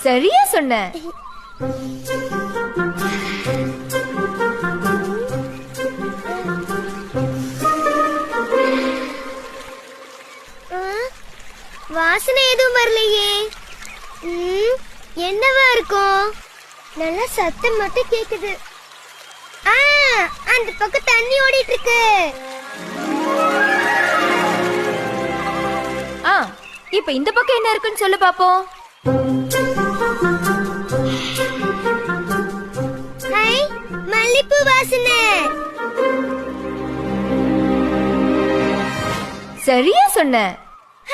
சரியா சொன்ன. வாசனை எதுவும் வரலையே. என்னவா இருக்கும்? நல்லா சத்தம் மட்டும் கேக்குது. அந்த பக்கம் தண்ணி ஓடிட்டு இருக்கு. இப்ப இந்த பக்கம் என்ன இருக்குன்னு சொல்லு பாப்போம். ஹாய், மல்லிப்பூ வாசனை. சரியா சொன்ன.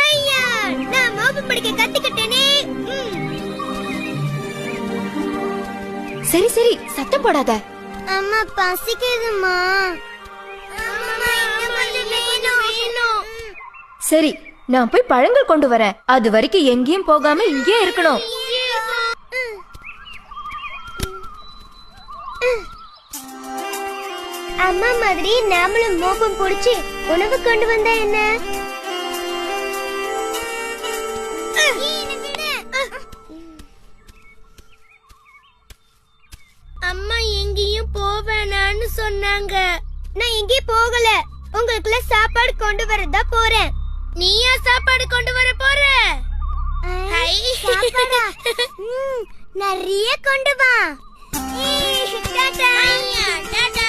ஐயா, நான் மோப்பு பிடிக்க கத்துக்கிட்டேனே. சரி சரி, சத்தம் போடாத. அம்மா பசிக்குதுமா. அம்மா இன்னும் கொஞ்சம் வேணும். சரி, நான் போய் பழங்கள் கொண்டு வரேன். அது வரைக்கும் எங்கேயும் போகாம இங்கே இருக்கணும். அம்மா மாதிரி நாமளும் மோப்பம் பிடிச்சி உணவு கொண்டு வந்தா என்ன? அம்மா எங்கேயும் போவேனான்னு சொன்னாங்க. நான் எங்கேயும் போகல. உங்களுக்குள்ள சாப்பாடு கொண்டு வரதா போறேன். நீயா சாப்பாடு கொண்டு வர போற? நிறைய கொண்டு வா. டாடா. டாடா.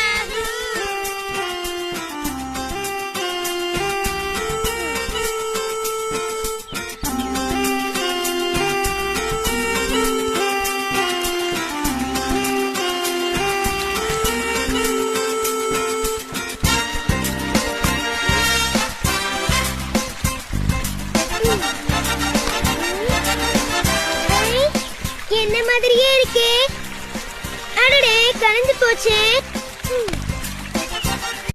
என்ன மாதிரியே இருக்கே. அடடே, கலந்து போச்சே.